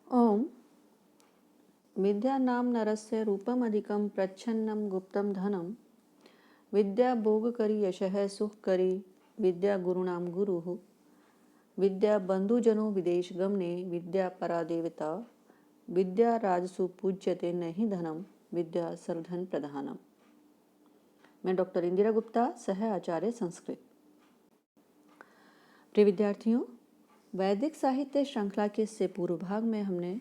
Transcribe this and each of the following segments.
ओम विद्या नाम नरस्य रूपम अधिकम प्रच्छन्नम गुप्तम धनम विद्या भोग करी यशः सुख करी विद्या गुरुणाम गुरुः विद्या बंधुजनो विदेश गमने विद्या परा देवता विद्या राजसु पूज्यते नहीं धनम विद्या सर्वधन प्रधानम। मैं डॉक्टर इंदिरा गुप्ता, सह आचार्य संस्कृत। प्रिय विद्यार्थियों, वैदिक साहित्य श्रृंखला के इससे पूर्व भाग में हमने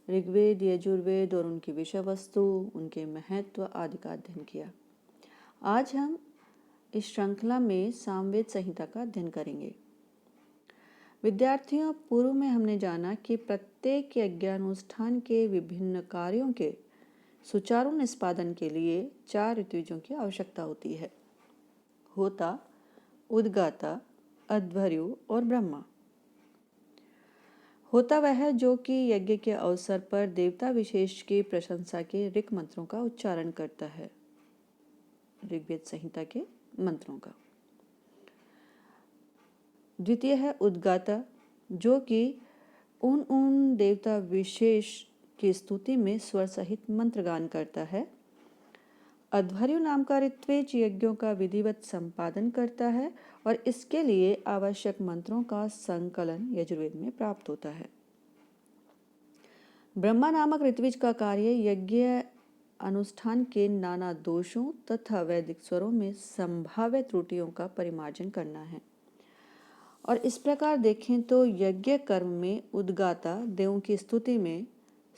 ऋग्वेद, यजुर्वेद और उनकी विषय वस्तु, उनके महत्व आदि का अध्ययन किया। आज हम इस श्रृंखला में सामवेद संहिता का अध्ययन करेंगे। विद्यार्थियों, पूर्व में हमने जाना कि प्रत्येक यज्ञानुष्ठान के विभिन्न कार्यों के सुचारू निष्पादन के लिए 4 ऋत्विजों की आवश्यकता होती है: होता, उद्गाता, अध्वर्यु और ब्रह्मा। होता वह है जो कि यज्ञ के अवसर पर देवता विशेष की प्रशंसा के ऋक मंत्रों का उच्चारण करता है, ऋग्वेद संहिता के मंत्रों का। द्वितीय है उद्गाता, जो कि उन देवता विशेष की स्तुति में स्वर सहित मंत्र गान करता है। अध्वर्यु नाम का ऋत्विज यज्ञों का विधिवत संपादन करता है और इसके लिए आवश्यक मंत्रों का संकलन यजुर्वेद में प्राप्त होता है। ब्रह्मा नामक ऋत्विज का कार्य यज्ञ अनुष्ठान के नाना दोषों तथा वैदिक स्वरों में संभाव्य त्रुटियों का परिमार्जन करना है। और इस प्रकार देखें तो यज्ञ कर्म में उद्गाता देवों की स्तुति में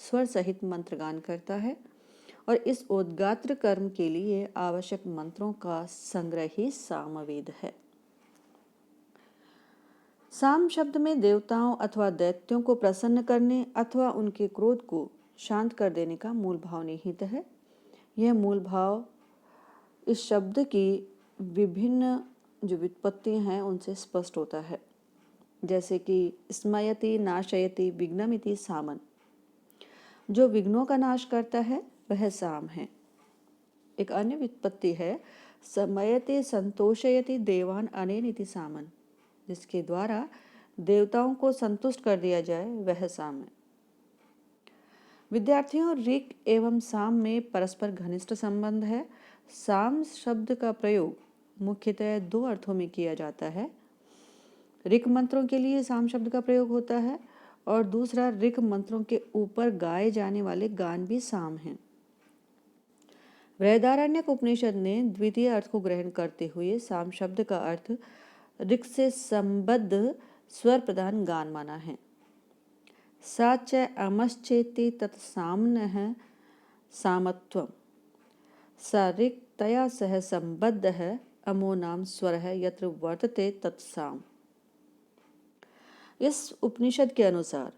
स्वर सहित मंत्र गान करता है और इस उद्गात्र कर्म के लिए आवश्यक मंत्रों का संग्रह ही सामवेद है। साम शब्द में देवताओं अथवा दैत्यों को प्रसन्न करने अथवा उनके क्रोध को शांत कर देने का मूल भाव निहित है। यह मूल भाव इस शब्द की विभिन्न जो व्युत्पत्ति हैं उनसे स्पष्ट होता है, जैसे कि स्मयति, नाशयति, विघ्नमिति सामन। जो विघ्नों का नाश करता है वह साम है। एक अन्य व्युत्पत्ति है समयति, संतोषयति देवान अनेनिति सामन, जिसके द्वारा देवताओं को संतुष्ट कर दिया जाए वह साम है। विद्यार्थियों, ऋक एवं साम में परस्पर घनिष्ठ संबंध है। साम शब्द का प्रयोग मुख्यतः 2 अर्थों में किया जाता है। ऋक मंत्रों के लिए साम शब्द का प्रयोग होता है और दूसरा ऋक मंत्रों के ऊपर गाए जाने वाले गान भी साम हैं। बृहदारण्यक उपनिषद ने द्वितीय अर्थ को ग्रहण करते हुए साम शब्द का अर्थ ऋक से संबद्ध स्वर प्रधान गान माना है। सा च अमश्चेति तत्साम्नः सामत्वम्, सा ऋक् तया सह संबद्धः अमो नाम स्वरः यत्र वर्तते तत्साम। इस उपनिषद के अनुसार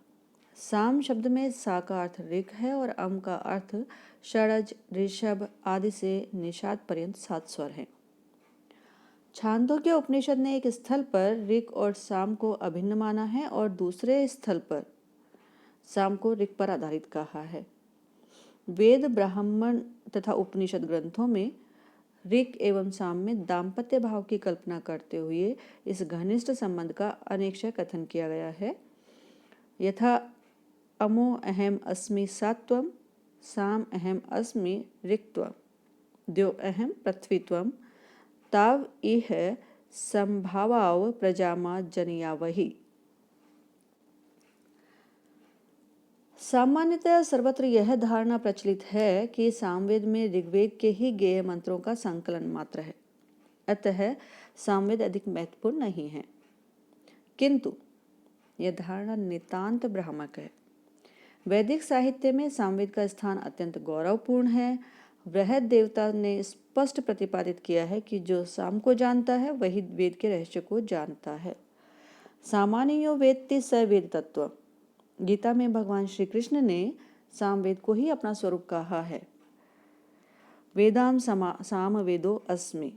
साम शब्द में सा का अर्थ ऋक है और अम का अर्थ षडज, ऋषभ आदि से निषाद पर्यंत 7 स्वर हैं। छांदोग्य उपनिषद ने एक स्थल पर ऋक और साम को अभिन्न माना है और दूसरे स्थल पर साम को ऋक पर आधारित कहा है। वेद, ब्राह्मण तथा उपनिषद ग्रंथों में ऋक एवं साम में दाम्पत्य भाव की कल्पना करते हुए इस घनिष्ठ संबंध का अनेकशः कथन किया गया है। यथा अमो अहम अस्मि सात्वम, साम अहम अस्मि ऋक्त्वम, द्यो अहम पृथ्वीत्वम, ताव इह संभावाव प्रजामा जनयावहि। सामान्यतः सर्वत्र यह धारणा प्रचलित है कि सामवेद में ऋग्वेद के ही गेय मंत्रों का संकलन मात्र है, अतः सामवेद अधिक महत्वपूर्ण नहीं है। किंतु यह धारणा नितांत भ्रामक है। वैदिक साहित्य में सामवेद का स्थान अत्यंत गौरवपूर्ण है। बृहद देवता ने स्पष्ट प्रतिपादित किया है कि जो साम को जानता है वही वेद के रहस्य को जानता है। सामान्यो वेत्ति स वेद तत्व। गीता में भगवान श्री कृष्ण ने सामवेद को ही अपना स्वरूप कहा है। वेदाम साम वेदो अस्मि।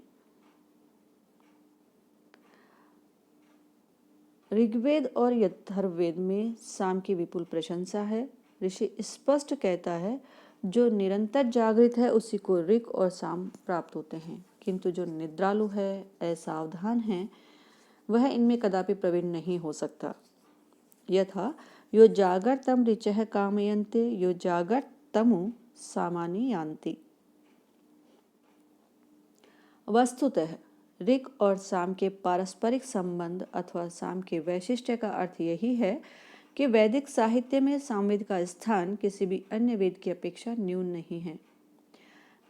ऋग्वेद और यजुर्वेद में साम की विपुल प्रशंसा है। ऋषि स्पष्ट कहता है जो निरंतर जागृत है उसी को ऋक और साम प्राप्त होते हैं, किंतु जो निद्रालु है, असावधान है, वह इनमें कदापि प्रवीण नहीं हो सकता। यथा यो जागर्तम ऋचः कामयन्ते यो जागर्तमु सामानि यान्ति। वस्तुतः ऋक और साम के पारस्परिक संबंध अथवा साम के वैशिष्ट्य का अर्थ यही है कि वैदिक साहित्य में सामवेद का स्थान किसी भी अन्य वेद की अपेक्षा न्यून नहीं है।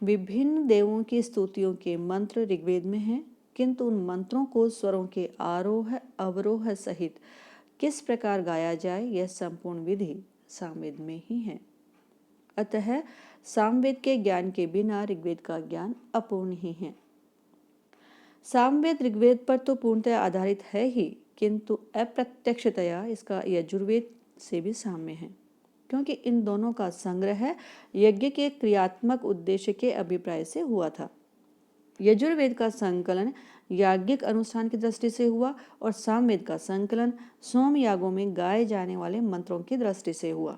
विभिन्न देवों की स्तुतियों के मंत्र ऋग्वेद में हैं, किंतु उन मंत्रों को स्वरों के आरोह अवरोह सहित किस प्रकार गाया जाए यह संपूर्ण विधि सामवेद में ही है। अतः सामवेद के ज्ञान के बिना ऋग्वेद का ज्ञान अपूर्ण ही है। सामवेद ऋग्वेद पर तो पूर्णतः आधारित है ही, किंतु अप्रत्यक्षतया इसका यजुर्वेद से भी साम्य है, क्योंकि इन दोनों का संग्रह यज्ञ के क्रियात्मक उद्देश्य के अभिप्राय से हुआ था। यजुर्वेद का संकलन याज्ञिक अनुष्ठान की दृष्टि से हुआ और सामवेद का संकलन सोम यागों में गाए जाने वाले मंत्रों की दृष्टि से हुआ।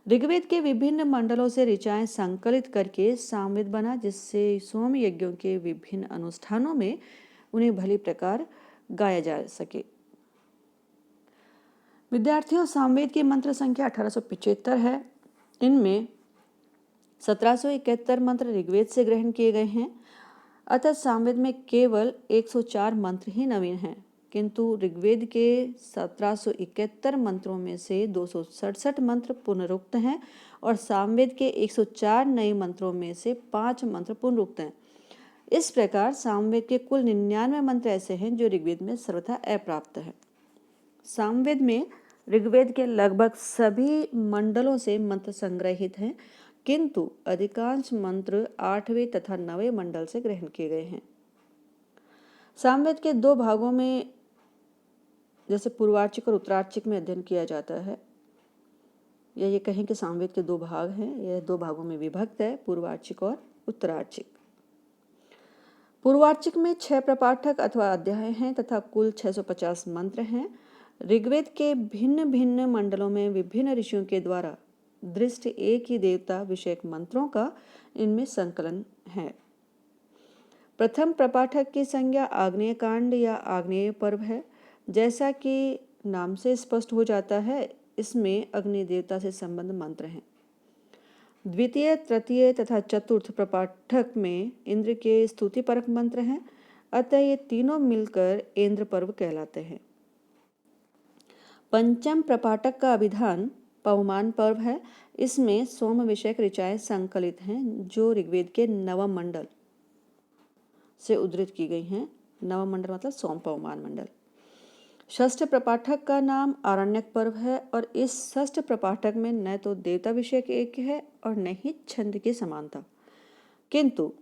ऋग्वेद के विभिन्न मंडलों से ऋचाएं संकलित करके सामवेद बना, जिससे सोम यज्ञों के विभिन्न अनुष्ठानों में उन्हें भली प्रकार गाया जा सके। विद्यार्थियों, सामवेद की मंत्र संख्या 1875 है। इनमें 1771 मंत्र ऋग्वेद से ग्रहण किए गए हैं। अतः सामवेद में केवल 104 मंत्र ही नवीन हैं, किंतु ऋग्वेद के 1771 मंत्रों में से 267 मंत्र पुनरुक्त हैं और सामवेद के 104 नए मंत्रों में से 5 मंत्र पुनरुक्त हैं। इस प्रकार सामवेद के कुल 99 मंत्र ऐसे हैं जो ऋग्वेद में सर्वथा अप्राप्त हैं। सामवेद में ऋग्वेद के लगभग सभी मंडलों से मंत्र संग्रहित हैं, किंतु अधिकांश मंत्र 8वें तथा 9वें मंडल से ग्रहण किए गए हैं। सामवेद के दो भागों में, जैसे पूर्वार्चिक और उत्तरार्चिक में अध्ययन किया जाता है, या ये कहें कि सामवेद के दो भाग हैं, यह दो भागों में विभक्त है, पूर्वार्चिक और उत्तरार्चिक। पूर्वार्चिक में 6 प्रपाठक अथवा अध्याय हैं तथा कुल 650 मंत्र हैं। ऋग्वेद के भिन्न भिन्न मंडलों में विभिन्न ऋषियों के द्वारा दृष्ट एक ही देवता विषयक मंत्रों का इनमें संकलन है। प्रथम प्रपाठक की संज्ञा आग्नेय कांड या आग्नेय पर्व है। जैसा कि नाम से स्पष्ट हो जाता है, इसमें अग्नि देवता से संबंध मंत्र हैं। द्वितीय, तृतीय तथा चतुर्थ प्रपाठक में इंद्र के स्तुतिपरक मंत्र हैं, अतः ये तीनों मिलकर इंद्र पर्व कहलाते हैं। पंचम प्रपाठक का अभिधान पवमान पर्व है। इसमें सोम विषयक ऋचाएं संकलित हैं, जो ऋग्वेद के नवम मंडल से उद्धृत की गई हैं। नवम मंडल मतलब सोम पवमान मंडल। षष्ठ प्रपाठक का नाम आरण्यक पर्व है और इस षष्ठ प्रपाठक में न तो देवता विषयक एक है और न ही छंद की समानता, किंतु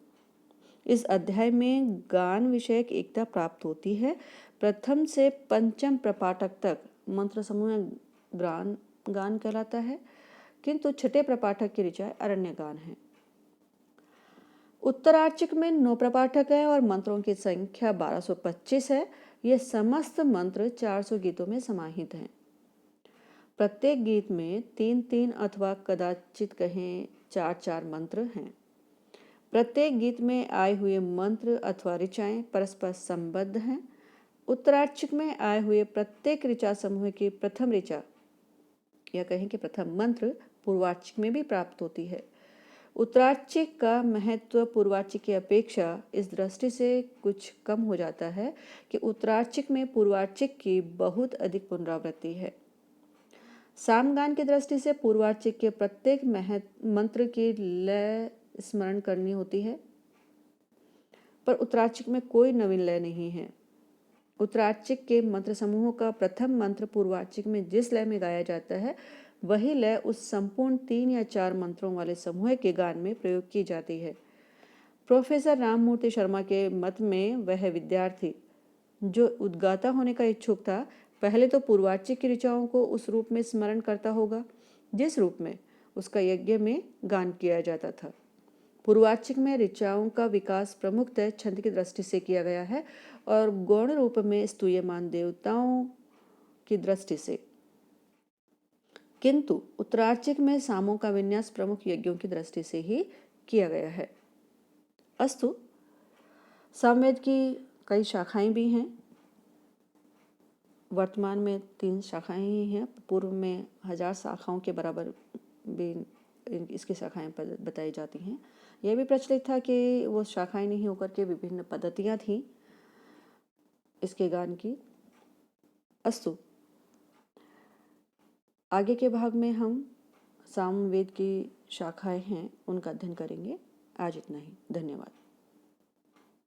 इस अध्याय में गान विषयक एकता प्राप्त होती है। प्रथम से पंचम प्रपाठक तक मंत्र समूह गान कहलाता है, किंतु छठे प्रपाठक की ऋचाएं अरण्य गान है। उत्तरार्चिक में 9 प्रपाठक है और मंत्रों की संख्या 1225 है। ये समस्त मंत्र 400 गीतों में समाहित हैं। प्रत्येक गीत में 3-3 अथवा कदाचित कहें 4-4 मंत्र हैं। प्रत्येक गीत में आए हुए मंत्र अथवा ऋचाएं परस्पर संबद्ध हैं। उत्तरार्चिक में आए हुए प्रत्येक ऋचा समूह की प्रथम ऋचा या कहें कि प्रथम मंत्र पूर्वार्चिक में भी प्राप्त होती है। उत्तरार्चिक का महत्व पूर्वार्चिक की अपेक्षा इस दृष्टि से कुछ कम हो जाता है कि उत्तरार्चिक में पूर्वार्चिक की बहुत अधिक पुनरावृत्ति है। सामगान की दृष्टि से पूर्वार्चिक के प्रत्येक मंत्र की लय स्मरण करनी होती है, पर उत्तरार्चिक में कोई नवीन लय नहीं है। उत्तरार्चिक के मंत्र समूहों का प्रथम मंत्र पूर्वार्चिक में जिस लय में गाया जाता है, वही लय उस संपूर्ण 3 या 4 मंत्रों वाले समूह के गान में प्रयोग की जाती है। प्रोफेसर राममूर्ति शर्मा के मत में वह विद्यार्थी जो उद्गाता होने का इच्छुक था, पहले तो पूर्वार्चिक की ऋचाओं को उस रूप में स्मरण करता होगा जिस रूप में उसका यज्ञ में गान किया जाता था। पूर्वार्चिक में ऋचाओं का विकास प्रमुखतः छंद की दृष्टि से किया गया है और गौण रूप में स्तूयमान देवताओं की दृष्टि से, किंतु उत्तरार्चिक में सामों का विन्यास प्रमुख यज्ञों की दृष्टि से ही किया गया है। अस्तु, सामवेद की कई शाखाएं भी हैं। वर्तमान में 3 शाखाएं ही हैं, पूर्व में 1000 शाखाओं के बराबर भी इसकी शाखाएं बताई जाती हैं। यह भी प्रचलित था कि वो शाखाएं नहीं होकर के विभिन्न पद्धतियां थीं इसके गान की। अस्तु, आगे के भाग में हम सामवेद की शाखाएं हैं उनका अध्ययन करेंगे। आज इतना ही, धन्यवाद।